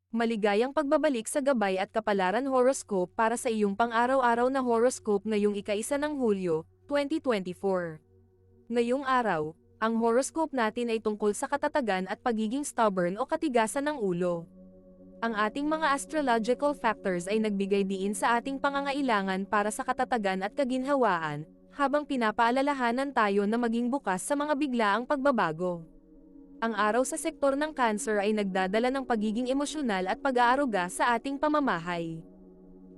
Maligayang pagbabalik sa gabay at kapalaran horoscope para sa iyong pang-araw-araw na horoscope ngayong ika-1 ng Hulyo, 2024. Ngayong araw, ang horoscope natin ay tungkol sa katatagan at pagiging stubborn o katigasan ng ulo. Ang ating mga astrological factors ay nagbigay diin sa ating pangangailangan para sa katatagan at kaginhawaan, habang pinapaalalahanan tayo na maging bukas sa mga biglaang pagbabago. Ang araw sa sektor ng Cancer ay nagdadala ng pagiging emosyonal at pag-aaruga sa ating pamamahay.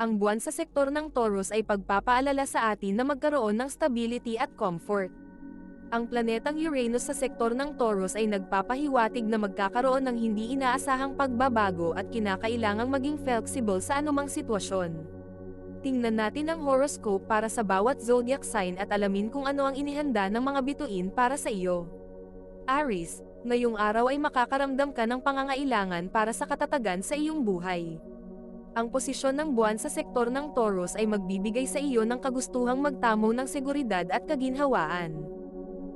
Ang buwan sa sektor ng Taurus ay pagpapaalala sa atin na magkaroon ng stability at comfort. Ang planetang Uranus sa sektor ng Taurus ay nagpapahiwatig na magkakaroon ng hindi inaasahang pagbabago at kinakailangang maging flexible sa anumang sitwasyon. Tingnan natin ang horoscope para sa bawat zodiac sign at alamin kung ano ang inihanda ng mga bituin para sa iyo. Aries, ngayong araw ay makakaramdam ka ng pangangailangan para sa katatagan sa iyong buhay. Ang posisyon ng buwan sa sektor ng Taurus ay magbibigay sa iyo ng kagustuhang magtamo ng seguridad at kaginhawaan.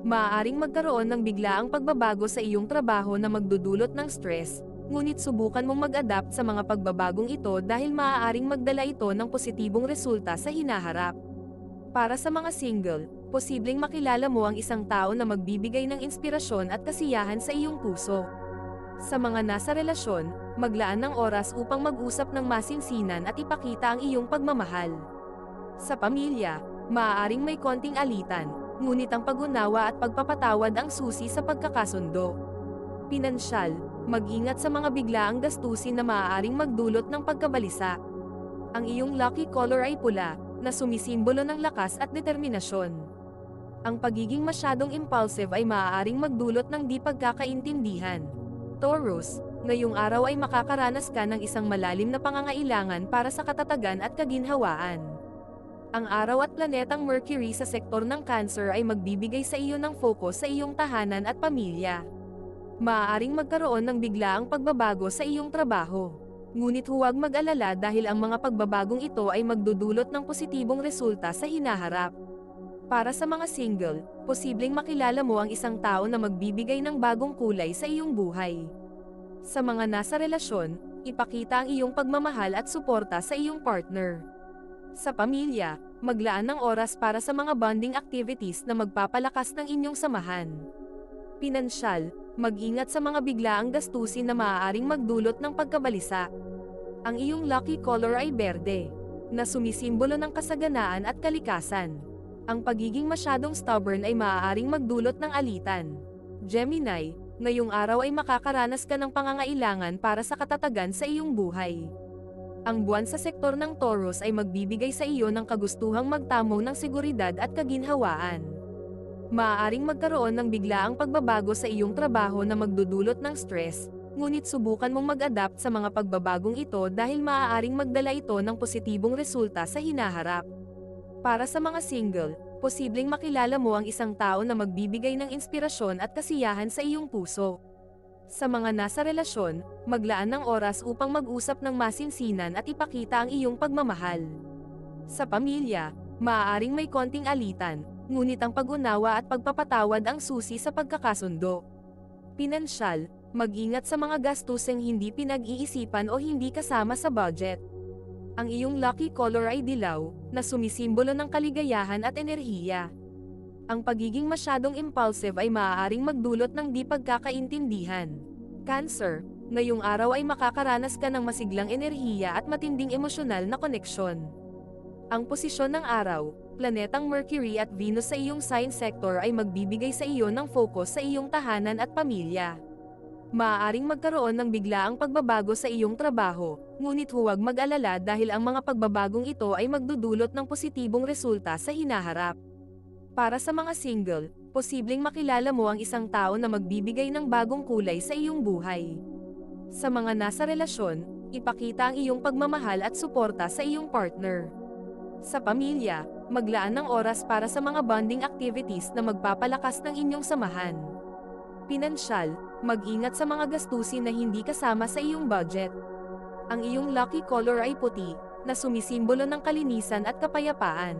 Maaaring magkaroon ng biglaang pagbabago sa iyong trabaho na magdudulot ng stress, ngunit subukan mong mag-adapt sa mga pagbabagong ito dahil maaaring magdala ito ng positibong resulta sa hinaharap. Para sa mga single, posibleng makilala mo ang isang tao na magbibigay ng inspirasyon at kasiyahan sa iyong puso. Sa mga nasa relasyon, maglaan ng oras upang mag-usap ng masinsinan at ipakita ang iyong pagmamahal. Sa pamilya, maaaring may konting alitan, ngunit ang pag-unawa at pagpapatawad ang susi sa pagkakasundo. Pinansyal, mag-ingat sa mga biglaang gastusin na maaaring magdulot ng pagkabalisa. Ang iyong lucky color ay pula, na sumisimbolo ng lakas at determinasyon. Ang pagiging masyadong impulsive ay maaaring magdulot ng di pagkakaintindihan. Taurus, ngayong araw ay makakaranas ka ng isang malalim na pangangailangan para sa katatagan at kaginhawaan. Ang araw at planetang Mercury sa sektor ng Cancer ay magbibigay sa iyo ng focus sa iyong tahanan at pamilya. Maaaring magkaroon ng biglaang pagbabago sa iyong trabaho. Ngunit huwag mag-alala dahil ang mga pagbabagong ito ay magdudulot ng positibong resulta sa hinaharap. Para sa mga single, posibleng makilala mo ang isang tao na magbibigay ng bagong kulay sa iyong buhay. Sa mga nasa relasyon, ipakita ang iyong pagmamahal at suporta sa iyong partner. Sa pamilya, maglaan ng oras para sa mga bonding activities na magpapalakas ng inyong samahan. Pinansyal, mag-ingat sa mga biglaang gastusin na maaaring magdulot ng pagkabalisa. Ang iyong lucky color ay berde, na sumisimbolo ng kasaganaan at kalikasan. Ang pagiging masyadong stubborn ay maaaring magdulot ng alitan. Gemini, ngayong araw ay makakaranas ka ng pangangailangan para sa katatagan sa iyong buhay. Ang buwan sa sektor ng Taurus ay magbibigay sa iyo ng kagustuhang magtamo ng seguridad at kaginhawaan. Maaaring magkaroon ng biglaang pagbabago sa iyong trabaho na magdudulot ng stress, ngunit subukan mong mag-adapt sa mga pagbabagong ito dahil maaaring magdala ito ng positibong resulta sa hinaharap. Para sa mga single, posibleng makilala mo ang isang tao na magbibigay ng inspirasyon at kasiyahan sa iyong puso. Sa mga nasa relasyon, maglaan ng oras upang mag-usap ng masinsinan at ipakita ang iyong pagmamahal. Sa pamilya, maaaring may konting alitan, ngunit ang pag-unawa at pagpapatawad ang susi sa pagkakasundo. Pinansyal, mag-ingat sa mga gastusing hindi pinag-iisipan o hindi kasama sa budget. Ang iyong lucky color ay dilaw, na sumisimbolo ng kaligayahan at enerhiya. Ang pagiging masyadong impulsive ay maaaring magdulot ng di pagkakaintindihan. Cancer, ngayong araw ay makakaranas ka ng masiglang enerhiya at matinding emosyonal na koneksyon. Ang posisyon ng araw, planetang Mercury at Venus sa iyong sign sector ay magbibigay sa iyo ng focus sa iyong tahanan at pamilya. Maaaring magkaroon ng biglaang pagbabago sa iyong trabaho, ngunit huwag mag-alala dahil ang mga pagbabagong ito ay magdudulot ng positibong resulta sa hinaharap. Para sa mga single, posibleng makilala mo ang isang tao na magbibigay ng bagong kulay sa iyong buhay. Sa mga nasa relasyon, ipakita ang iyong pagmamahal at suporta sa iyong partner. Sa pamilya, maglaan ng oras para sa mga bonding activities na magpapalakas ng inyong samahan. Pinansyal, mag-ingat sa mga gastusin na hindi kasama sa iyong budget. Ang iyong lucky color ay puti, na sumisimbolo ng kalinisan at kapayapaan.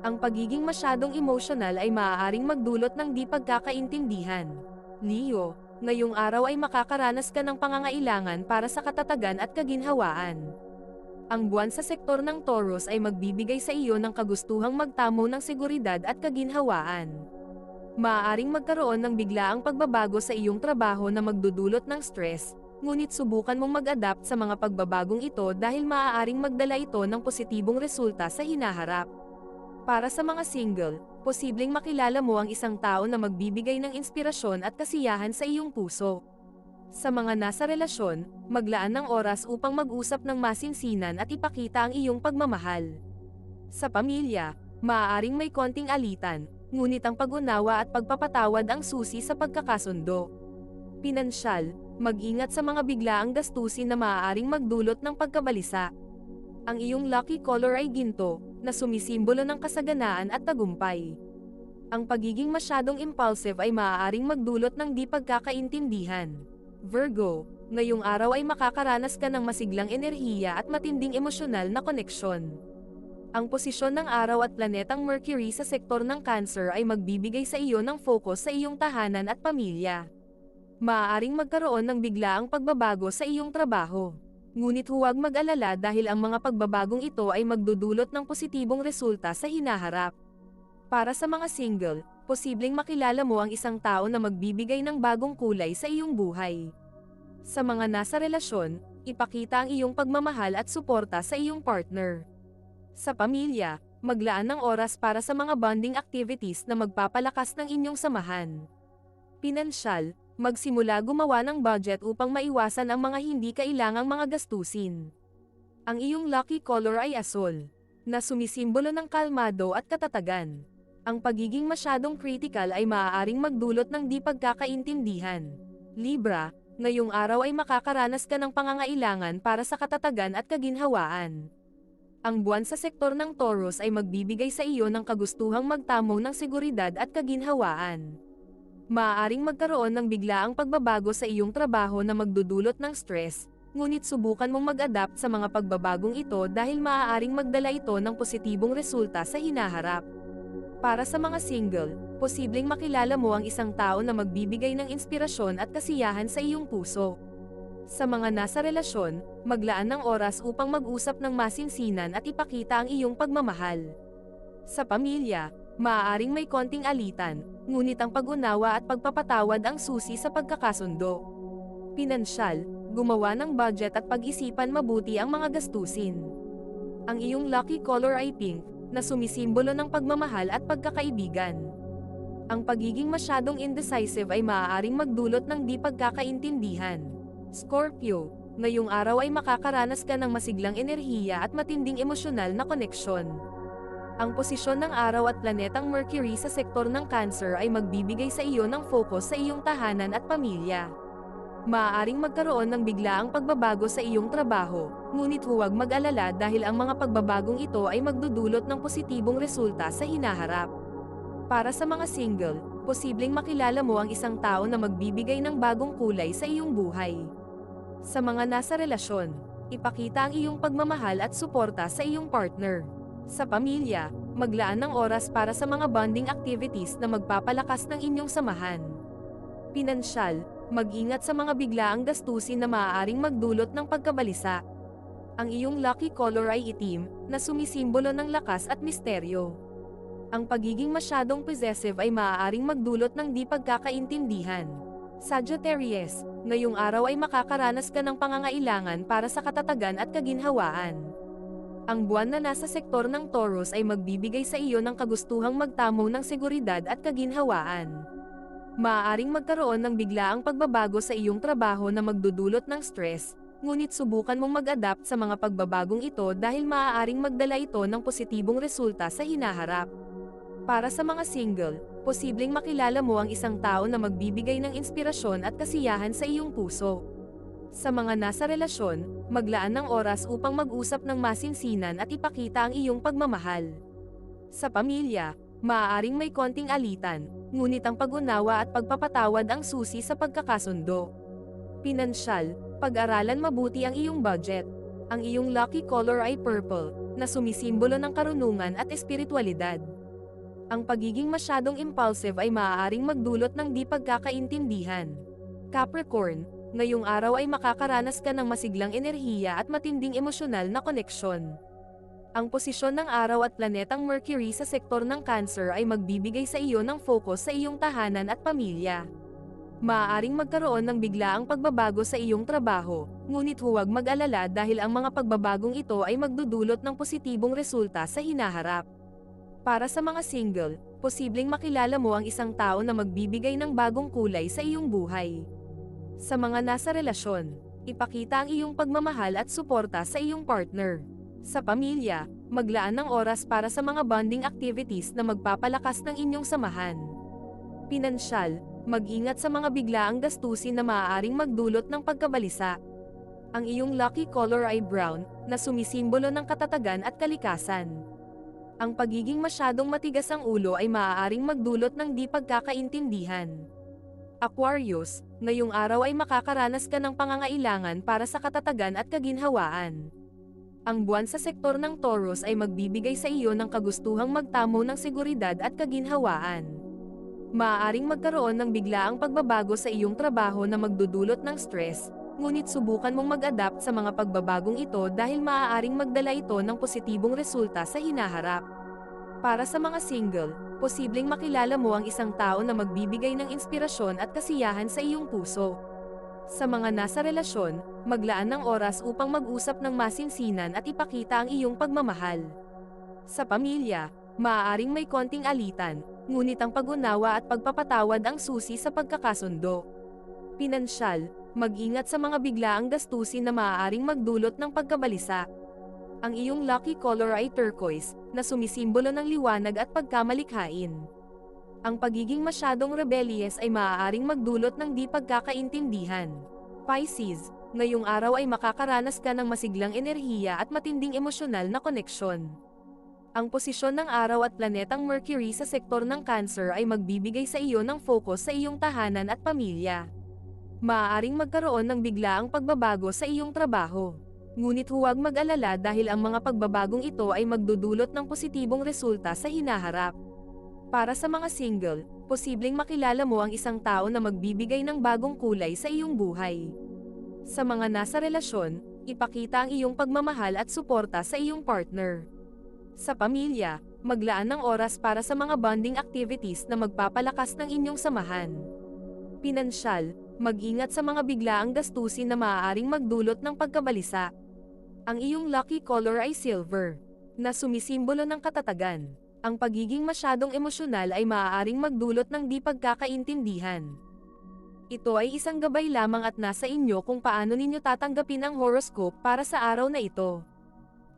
Ang pagiging masyadong emotional ay maaaring magdulot ng di pagkakaintindihan. Leo, ngayong araw ay makakaranas ka ng pangangailangan para sa katatagan at kaginhawaan. Ang buwan sa sektor ng Taurus ay magbibigay sa iyo ng kagustuhang magtamo ng seguridad at kaginhawaan. Maaaring magkaroon ng biglaang pagbabago sa iyong trabaho na magdudulot ng stress, ngunit subukan mong mag-adapt sa mga pagbabagong ito dahil maaaring magdala ito ng positibong resulta sa hinaharap. Para sa mga single, posibleng makilala mo ang isang tao na magbibigay ng inspirasyon at kasiyahan sa iyong puso. Sa mga nasa relasyon, maglaan ng oras upang mag-usap ng masinsinan at ipakita ang iyong pagmamahal. Sa pamilya, maaaring may konting alitan, ngunit ang pag-unawa at pagpapatawad ang susi sa pagkakasundo. Pinansyal, mag-ingat sa mga biglaang gastusin na maaaring magdulot ng pagkabalisa. Ang iyong lucky color ay ginto, na sumisimbolo ng kasaganaan at tagumpay. Ang pagiging masyadong impulsive ay maaaring magdulot ng di pagkakaintindihan. Virgo, ngayong araw ay makakaranas ka ng masiglang enerhiya at matinding emosyonal na koneksyon. Ang posisyon ng araw at planetang Mercury sa sektor ng Cancer ay magbibigay sa iyo ng focus sa iyong tahanan at pamilya. Maaaring magkaroon ng biglaang pagbabago sa iyong trabaho. Ngunit huwag mag-alala dahil ang mga pagbabagong ito ay magdudulot ng positibong resulta sa hinaharap. Para sa mga single, posibleng makilala mo ang isang tao na magbibigay ng bagong kulay sa iyong buhay. Sa mga nasa relasyon, ipakita ang iyong pagmamahal at suporta sa iyong partner. Sa pamilya, maglaan ng oras para sa mga bonding activities na magpapalakas ng inyong samahan. Pinansyal, magsimula gumawa ng budget upang maiwasan ang mga hindi kailangang mga gastusin. Ang iyong lucky color ay asul, na sumisimbolo ng kalmado at katatagan. Ang pagiging masyadong critical ay maaaring magdulot ng di pagkakaintindihan. Libra, ngayong araw ay makakaranas ka ng pangangailangan para sa katatagan at kaginhawaan. Ang buwan sa sektor ng Taurus ay magbibigay sa iyo ng kagustuhang magtamo ng seguridad at kaginhawaan. Maaaring magkaroon ng biglaang pagbabago sa iyong trabaho na magdudulot ng stress, ngunit subukan mong mag-adapt sa mga pagbabagong ito dahil maaaring magdala ito ng positibong resulta sa hinaharap. Para sa mga single, posibleng makilala mo ang isang tao na magbibigay ng inspirasyon at kasiyahan sa iyong puso. Sa mga nasa relasyon, maglaan ng oras upang mag-usap ng masinsinan at ipakita ang iyong pagmamahal. Sa pamilya, maaaring may konting alitan, ngunit ang pag-unawa at pagpapatawad ang susi sa pagkakasundo. Pinansyal, gumawa ng budget at pag-isipan mabuti ang mga gastusin. Ang iyong lucky color ay pink, na sumisimbolo ng pagmamahal at pagkakaibigan. Ang pagiging masyadong indecisive ay maaaring magdulot ng di pagkakaintindihan. Scorpio, ngayong araw ay makakaranas ka ng masiglang enerhiya at matinding emosyonal na koneksyon. Ang posisyon ng araw at planetang Mercury sa sektor ng Cancer ay magbibigay sa iyo ng focus sa iyong tahanan at pamilya. Maaaring magkaroon ng biglaang pagbabago sa iyong trabaho, ngunit huwag mag-alala dahil ang mga pagbabagong ito ay magdudulot ng positibong resulta sa hinaharap. Para sa mga single, posibleng makilala mo ang isang tao na magbibigay ng bagong kulay sa iyong buhay. Sa mga nasa relasyon, ipakita ang iyong pagmamahal at suporta sa iyong partner. Sa pamilya, maglaan ng oras para sa mga bonding activities na magpapalakas ng inyong samahan. Pinansyal, mag-ingat sa mga biglaang gastusin na maaaring magdulot ng pagkabalisa. Ang iyong lucky color ay itim, na sumisimbolo ng lakas at misteryo. Ang pagiging masyadong possessive ay maaaring magdulot ng di pagkakaintindihan. Sagittarius, ngayong araw ay makakaranas ka ng pangangailangan para sa katatagan at kaginhawaan. Ang buwan na nasa sektor ng Taurus ay magbibigay sa iyo ng kagustuhang magtamo ng seguridad at kaginhawaan. Maaaring magkaroon ng biglaang pagbabago sa iyong trabaho na magdudulot ng stress, ngunit subukan mong mag-adapt sa mga pagbabagong ito dahil maaaring magdala ito ng positibong resulta sa hinaharap. Para sa mga single, posibleng makilala mo ang isang tao na magbibigay ng inspirasyon at kasiyahan sa iyong puso. Sa mga nasa relasyon, maglaan ng oras upang mag-usap ng masinsinan at ipakita ang iyong pagmamahal. Sa pamilya, maaaring may konting alitan, ngunit ang pag-unawa at pagpapatawad ang susi sa pagkakasundo. Pinansyal, pag-aralan mabuti ang iyong budget. Ang iyong lucky color ay purple, na sumisimbolo ng karunungan at espiritualidad. Ang pagiging masyadong impulsive ay maaaring magdulot ng di pagkakaintindihan. Capricorn, ngayong araw ay makakaranas ka ng masiglang enerhiya at matinding emosyonal na koneksyon. Ang posisyon ng araw at planetang Mercury sa sektor ng Cancer ay magbibigay sa iyo ng focus sa iyong tahanan at pamilya. Maaaring magkaroon ng biglaang pagbabago sa iyong trabaho, ngunit huwag mag-alala dahil ang mga pagbabagong ito ay magdudulot ng positibong resulta sa hinaharap. Para sa mga single, posibleng makilala mo ang isang tao na magbibigay ng bagong kulay sa iyong buhay. Sa mga nasa relasyon, ipakita ang iyong pagmamahal at suporta sa iyong partner. Sa pamilya, maglaan ng oras para sa mga bonding activities na magpapalakas ng inyong samahan. Pinansyal, mag-ingat sa mga biglaang gastusin na maaaring magdulot ng pagkabalisa. Ang iyong lucky color ay brown, na sumisimbolo ng katatagan at kalikasan. Ang pagiging masyadong matigas ang ulo ay maaaring magdulot ng di pagkakaintindihan. Aquarius, ngayong araw ay makakaranas ka ng pangangailangan para sa katatagan at kaginhawaan. Ang buwan sa sektor ng Taurus ay magbibigay sa iyo ng kagustuhang magtamo ng seguridad at kaginhawaan. Maaaring magkaroon ng biglaang pagbabago sa iyong trabaho na magdudulot ng stress, ngunit subukan mong mag-adapt sa mga pagbabagong ito dahil maaaring magdala ito ng positibong resulta sa hinaharap. Para sa mga single, posibleng makilala mo ang isang tao na magbibigay ng inspirasyon at kasiyahan sa iyong puso. Sa mga nasa relasyon, maglaan ng oras upang mag-usap ng masinsinan at ipakita ang iyong pagmamahal. Sa pamilya, maaaring may konting alitan, ngunit ang pag-unawa at pagpapatawad ang susi sa pagkakasundo. Pinansyal, mag-ingat sa mga biglaang gastusin na maaaring magdulot ng pagkabalisa. Ang iyong lucky color ay turquoise, na sumisimbolo ng liwanag at pagkamalikhain. Ang pagiging masyadong rebellious ay maaaring magdulot ng di pagkakaintindihan. Pisces, ngayong araw ay makakaranas ka ng masiglang enerhiya at matinding emosyonal na koneksyon. Ang posisyon ng araw at planetang Mercury sa sektor ng Cancer ay magbibigay sa iyo ng focus sa iyong tahanan at pamilya. Maaaring magkaroon ng biglaang pagbabago sa iyong trabaho. Ngunit huwag mag-alala dahil ang mga pagbabagong ito ay magdudulot ng positibong resulta sa hinaharap. Para sa mga single, posibleng makilala mo ang isang tao na magbibigay ng bagong kulay sa iyong buhay. Sa mga nasa relasyon, ipakita ang iyong pagmamahal at suporta sa iyong partner. Sa pamilya, maglaan ng oras para sa mga bonding activities na magpapalakas ng inyong samahan. Pinansyal, mag-ingat sa mga biglaang gastusin na maaaring magdulot ng pagkabalisa. Ang iyong lucky color ay silver, na sumisimbolo ng katatagan. Ang pagiging masyadong emosyonal ay maaaring magdulot ng di pagkakaintindihan. Ito ay isang gabay lamang at nasa inyo kung paano ninyo tatanggapin ang horoscope para sa araw na ito.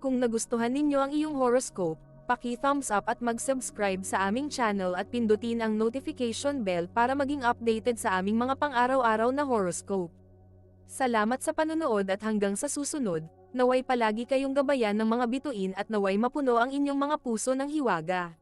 Kung nagustuhan ninyo ang iyong horoscope, paki-thumbs up at mag-subscribe sa aming channel at pindutin ang notification bell para maging updated sa aming mga pang-araw-araw na horoscope. Salamat sa panonood at hanggang sa susunod, naway palagi kayong gabayan ng mga bituin at naway mapuno ang inyong mga puso ng hiwaga.